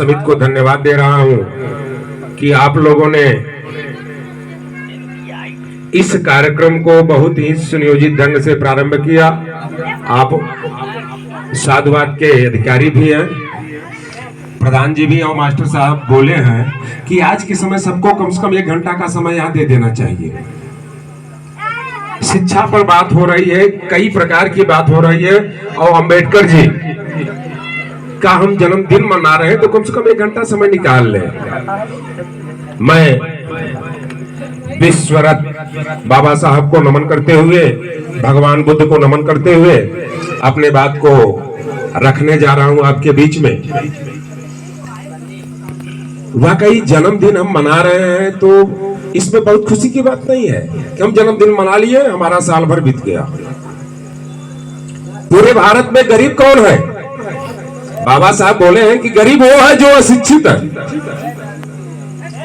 समिति को धन्यवाद दे रहा हूं कि आप लोगों ने इस कार्यक्रम को बहुत ही सुनियोजित ढंग से प्रारंभ किया। आप साधुवाद के अधिकारी भी हैं, प्रधान जी भी और मास्टर साहब बोले हैं कि आज के समय सबको कम से कम 1 घंटा का समय यहाँ दे देना चाहिए। शिक्षा पर बात हो रही है, कई प्रकार की बात हो रही है और अंबेडकर जी का हम जन्मदिन मना रहे हैं तो कम से कम 1 घंटा समय निकाल लें। मैं विश्वरत्न बाबा साहब को नमन करते हुए, भगवान बुद्ध को नमन करते हुए अपने बात को रखने जा रहा हूं आपके बीच में। वाकई जन्मदिन हम मना रहे हैं तो इसमें बहुत खुशी की बात नहीं है कि हम जन्मदिन मना लिए, हमारा साल भर बीत गया। पूरे भारत में गरीब कौन है? बाबा साहब बोले हैं कि गरीब वो है जो अशिक्षित है,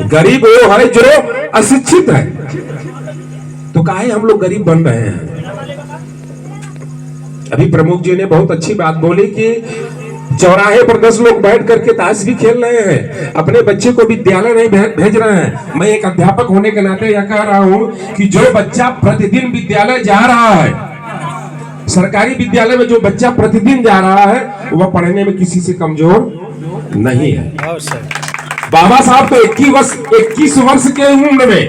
गरीब वो है जो अशिक्षित है। तो काहे हम लोग गरीब बन रहे हैं? अभी प्रमुख जी ने बहुत अच्छी बात बोली कि चौराहे पर 10 लोग बैठ करके ताश भी खेल रहे हैं, अपने बच्चे को विद्यालय नहीं भेज रहे हैं। मैं एक अध्यापक होने के नाते यह कह रहा हूं कि जो बच्चा प्रतिदिन विद्यालय जा रहा है, सरकारी विद्यालय में जो बच्चा प्रतिदिन जा रहा है, वह पढ़ने में किसी से कमजोर नहीं है। बाबा साहब तो 21 वर्ष के उम्र में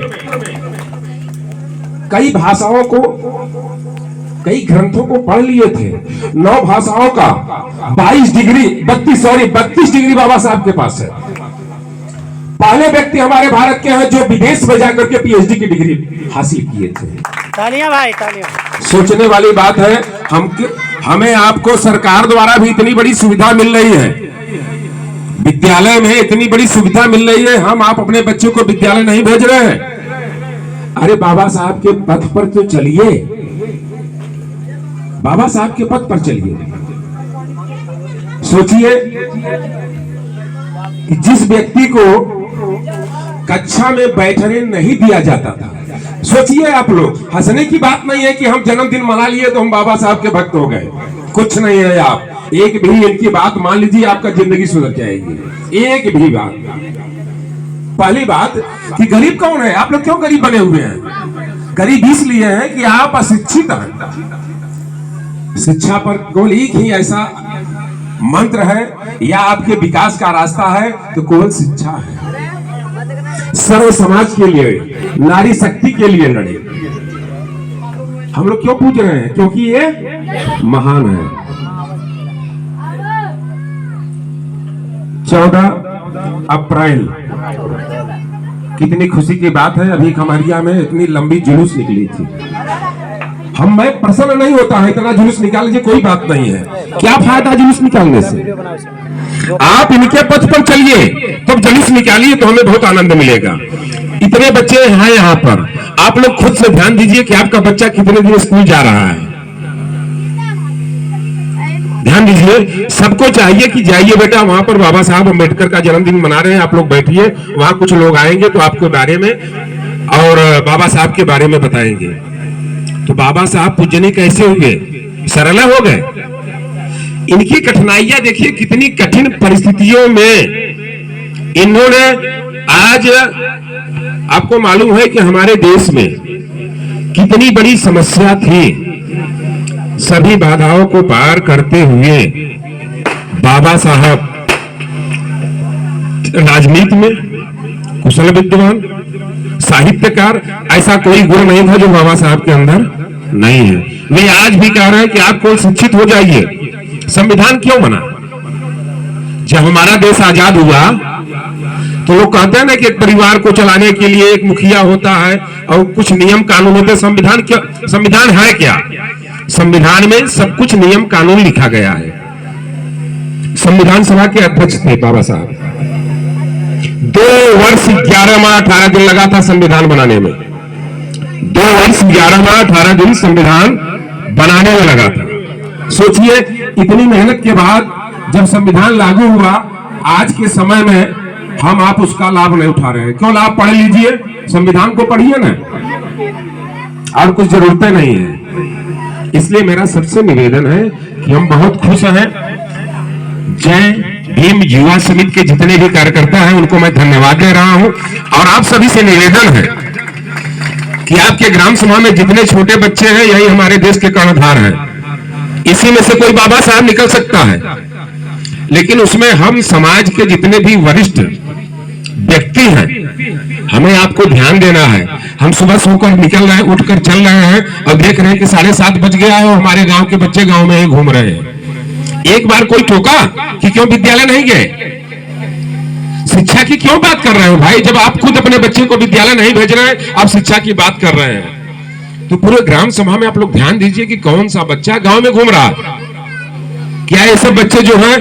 कई भाषाओं को, कई ग्रंथों को पढ़ लिए थे। 9 भाषाओं का 32 डिग्री बाबा साहब के पास है। पहले व्यक्ति हमारे भारत के हैं जो विदेश में जाकर के पीएचडी की डिग्री हासिल किए थे। तालियां भाई, तालियां। सोचने वाली बात है, हमें आपको सरकार द्वारा भी इतनी बड़ी सुविधा मिल रही है, विद्यालय में इतनी बड़ी सुविधा मिल रही है, आप अपने बच्चों को विद्यालय नहीं भेज रहे हैं। अरे बाबा साहब के पथ पर तो चलिए, बाबा साहब के पथ पर चलिए। सोचिए कि जिस व्यक्ति को कक्षा में बैठने नहीं दिया जाता था, सोचिए आप लोग, हंसने की बात नहीं है कि हम जन्मदिन मना लिए तो हम बाबा साहब के भक्त हो गए, कुछ नहीं है। आप एक भी इनकी बात मान लीजिए, आपका जिंदगी सुधर जाएगी। एक भी बात। पहली बात कि गरीब कौन है? आप लोग क्यों गरीब बने हुए हैं? गरीब इसलिए है कि आप अशिक्षित हैं। शिक्षा पर केवल एक ही ऐसा मंत्र है या आपके विकास का रास्ता है तो केवल शिक्षा है। सर्व समाज के लिए, नारी शक्ति के लिए लड़े। हम लोग क्यों पूछ रहे हैं? क्योंकि ये महान है। 14 अप्रैल कितनी खुशी की बात है। अभी खमरिया में इतनी लंबी जुलूस निकली थी। मैं प्रसन्न नहीं होता है, इतना जुलूस निकाल लीजिए, कोई बात नहीं है। क्या फायदा जुलूस निकालने से? आप इनके पथ पर चलिए, तो जुलूस निकालिए तो हमें बहुत आनंद मिलेगा। इतने बच्चे हैं यहाँ पर, आप लोग खुद से ध्यान दीजिए कि आपका बच्चा कितने दिन स्कूल जा रहा है। ध्यान दीजिए, सबको चाहिए कि जाइए बेटा, वहां पर बाबा साहब अम्बेडकर का जन्मदिन मना रहे हैं, आप लोग बैठिए, वहां कुछ लोग आएंगे तो आपके बारे में और बाबा साहब के बारे में बताएंगे। तो बाबा साहब पूजनीय कैसे हुए? सरल हो गए। इनकी कठिनाइयां देखिए, कितनी कठिन परिस्थितियों में इन्होंने, आज आपको मालूम है कि हमारे देश में कितनी बड़ी समस्या थी, सभी बाधाओं को पार करते हुए बाबा साहब राजनीति में कुशल विद्वान, साहित्यकार, ऐसा कोई गुण नहीं था जो बाबा साहब के अंदर नहीं है। वे आज भी कह रहे हैं कि आप को शिक्षित हो जाइए। संविधान क्यों बना? जब हमारा देश आजाद हुआ तो लोग कहते हैं ना कि एक परिवार को चलाने के लिए एक मुखिया होता है और कुछ नियम कानून होते हैं। संविधान क्या? संविधान है क्या? संविधान में सब कुछ नियम कानून लिखा गया है। संविधान सभा के अध्यक्ष थे बाबा साहब। 2 वर्ष 11 माह 18 दिन लगा था संविधान बनाने में। 2 वर्ष 11 माह 18 दिन संविधान बनाने में लगा था। सोचिए, इतनी मेहनत के बाद जब संविधान लागू हुआ, आज के समय में आप उसका लाभ नहीं उठा रहे हैं। क्यों? लाभ पढ़ लीजिए, संविधान को पढ़िए ना, और कुछ जरूरतें नहीं है। इसलिए मेरा सबसे निवेदन है कि हम बहुत खुश हैं। जय भीम युवा समिति के जितने भी कार्यकर्ता हैं उनको मैं धन्यवाद दे रहा हूं। और आप सभी से निवेदन है कि आपके ग्राम सभा में जितने छोटे बच्चे हैं यही हमारे देश के कर्णधार हैं। इसी में से कोई बाबा साहब निकल सकता है, लेकिन उसमें हम समाज के जितने भी वरिष्ठ व्यक्ति हैं हमें आपको ध्यान देना है। हम सुबह सोकर निकल रहे हैं, उठकर चल रहे हैं और देख रहे हैं कि 7:30 बज गया है और हमारे गांव के बच्चे गांव में ही घूम रहे हैं। एक बार कोई टोका कि क्यों विद्यालय नहीं गए? शिक्षा की क्यों बात कर रहे हो भाई? जब आप खुद अपने बच्चे को विद्यालय नहीं भेज रहे हैं, आप शिक्षा की बात कर रहे हैं। तो पूरे ग्राम सभा में आप लोग ध्यान दीजिए कि कौन सा बच्चा गांव में घूम रहा है। क्या ये सब बच्चे जो हैं,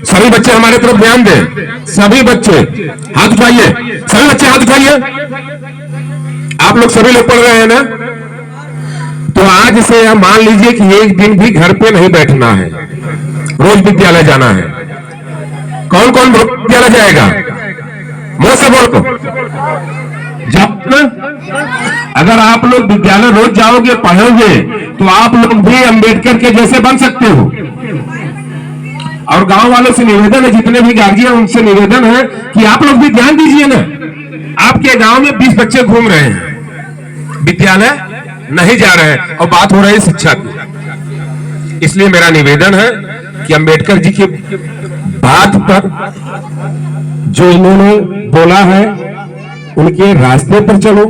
सभी बच्चे हमारे तरफ ध्यान दें। सभी बच्चे हाथ उठाइए, सभी बच्चे हाथ उठाइए। आप लोग सभी लोग पढ़ रहे हैं ना? तो आज से आप मान लीजिए कि एक दिन भी घर पे नहीं बैठना है, रोज विद्यालय जाना है। कौन कौन विद्यालय जाएगा? मुंह से बोलो। अगर आप लोग विद्यालय रोज जाओगे, पढ़ोगे, तो आप लोग भी अंबेडकर के जैसे बन सकते हो। और गांव वालों से निवेदन है, जितने भी गार्जियन उनसे निवेदन है कि आप लोग भी ध्यान दीजिए ना। आपके गांव में 20 बच्चे घूम रहे हैं, विद्यालय नहीं जा रहे हैं और बात हो रही है शिक्षा की। इसलिए मेरा निवेदन है कि अंबेडकर जी की बात पर जो इन्होंने बोला है उनके रास्ते पर चलो,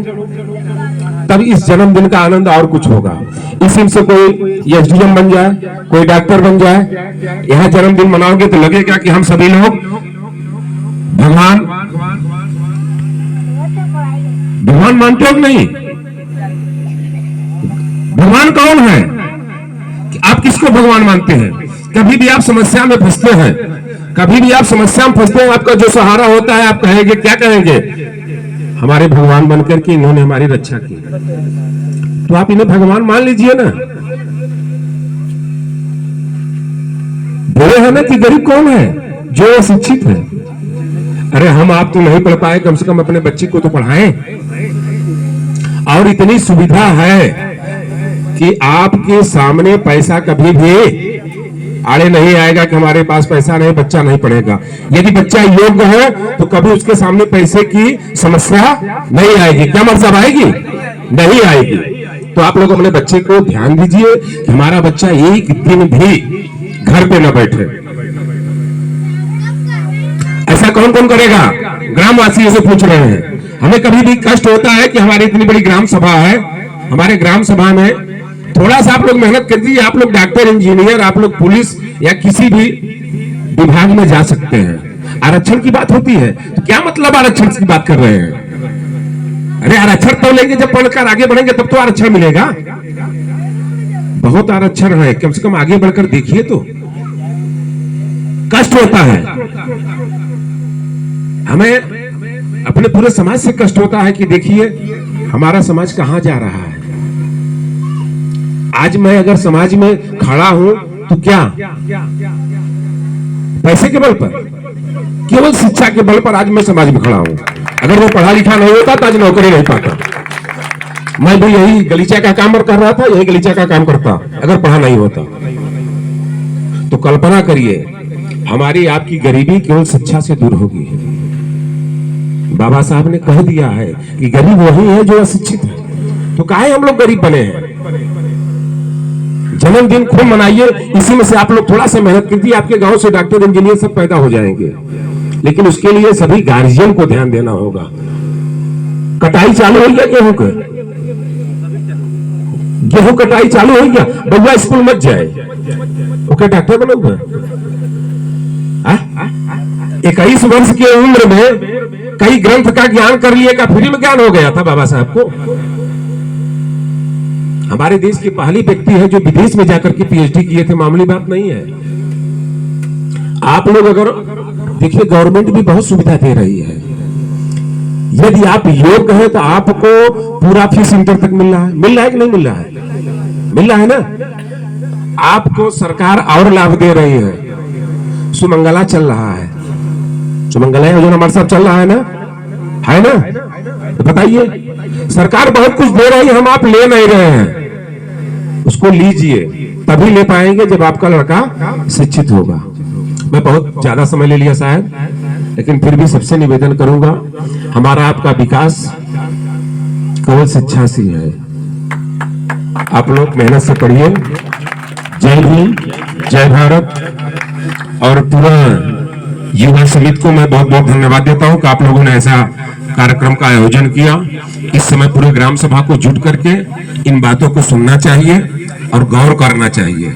तब इस जन्मदिन का आनंद और कुछ होगा। इसी से कोई एसडीएम बन जाए, कोई डॉक्टर बन जाए, यहां जन्मदिन मनाओगे तो लगेगा कि हम सभी लोग भगवान मानते हो कि नहीं? भगवान कौन है? आप किसको भगवान मानते हैं? कभी भी आप समस्या में फंसते हैं, कभी भी आप समस्या में फंसते हैं, आपका जो सहारा होता है आप कहेंगे, क्या कहेंगे? हमारे भगवान बनकर के इन्होंने हमारी रक्षा की। तो आप इन्हें भगवान मान लीजिए ना। बोले हैं ना कि गरीब कौन है? जो अशिक्षित है। अरे हम आप तो नहीं पढ़ पाए, कम से कम अपने बच्चे को तो पढ़ाएं। और इतनी सुविधा है कि आपके सामने पैसा कभी भी आड़े नहीं आएगा कि हमारे पास पैसा नहीं, बच्चा नहीं पढ़ेगा। यदि बच्चा योग्य है तो कभी उसके सामने पैसे की समस्या नहीं आएगी। क्या मतलब आएगी? नहीं आएगी। तो आप लोग अपने बच्चे को ध्यान दीजिए कि हमारा बच्चा एक दिन भी घर पे न बैठे। ऐसा कौन कौन करेगा? ग्रामवासियों से पूछ रहे हैं। हमें कभी भी कष्ट होता है कि हमारी इतनी बड़ी ग्राम सभा है, हमारे ग्राम सभा में थोड़ा सा आप लोग मेहनत कर दीजिए। आप लोग डॉक्टर, इंजीनियर, आप लोग पुलिस या किसी भी विभाग में जा सकते हैं। आरक्षण की बात होती है तो क्या मतलब आरक्षण की बात कर रहे हैं? अरे आरक्षण तो लेंगे, जब पढ़कर आगे बढ़ेंगे तब तो आरक्षण मिलेगा। बहुत आरक्षण है, कम से कम आगे बढ़कर देखिए तो। कष्ट होता है, हमें अपने पूरे समाज से कष्ट होता है कि देखिए हमारा समाज कहां जा रहा है। आज मैं अगर समाज में खड़ा हूं तो क्या पैसे के बल पर, केवल शिक्षा के बल पर आज मैं समाज में खड़ा हूं। अगर वो पढ़ा लिखा नहीं होता तो आज नौकरी नहीं पाता। मैं भी यही गलीचा का काम कर रहा था, यही गलीचा का काम करता अगर पढ़ा नहीं होता। तो कल्पना करिए हमारी आपकी गरीबी केवल शिक्षा से दूर होगी। बाबा साहब ने कह दिया है कि गरीब वही है जो अशिक्षित है। तो काहे हम लोग गरीब बने हैं? जन्मदिन खूब मनाइए, इसी में से आप लोग थोड़ा सा मेहनत कीजिए, आपके गांव से डॉक्टर, इंजीनियर सब पैदा हो जाएंगे। लेकिन उसके लिए सभी गार्जियन को ध्यान देना होगा। कटाई चालू हो गया गेहूं का, गेहूं कटाई चालू हो गया। बउआ स्कूल मत जाए, ओके डॉक्टर बनोगे। 21 वर्ष की उम्र में कई ग्रंथ का ज्ञान कर लिए का फ्री में ज्ञान हो गया था बाबा साहब को। हमारे देश के पहली व्यक्ति है जो विदेश में जाकर के पीएचडी किए थे, मामूली बात नहीं है। आप लोग अगर देखिए गवर्नमेंट भी बहुत सुविधा दे रही है। यदि आप योग्य हैं तो आपको पूरा फीस इंटर तक मिल रहा है कि नहीं मिल रहा है? मिल रहा है ना। आपको सरकार और लाभ दे रही है। सुमंगला चल रहा है, सुमंगला योजना हमारे साथ चल रहा है ना, है ना? तो बताइए सरकार बहुत कुछ दे रही है, हम आप ले नहीं रहे हैं। उसको लीजिए, तभी ले पाएंगे जब आपका लड़का शिक्षित होगा। मैं बहुत ज्यादा समय ले लिया शायद, लेकिन फिर भी सबसे निवेदन करूंगा, हमारा आपका विकास केवल शिक्षा से ही है। आप लोग मेहनत से पढ़िए। जय हिंद, जय भारत। और पूरा युवा समिति को मैं बहुत बहुत धन्यवाद देता हूं कि आप लोगों ने ऐसा कार्यक्रम का आयोजन किया। इस समय पूरे ग्राम सभा को जुट करके इन बातों को सुनना चाहिए और गौर करना चाहिए।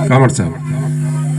कामर साहब।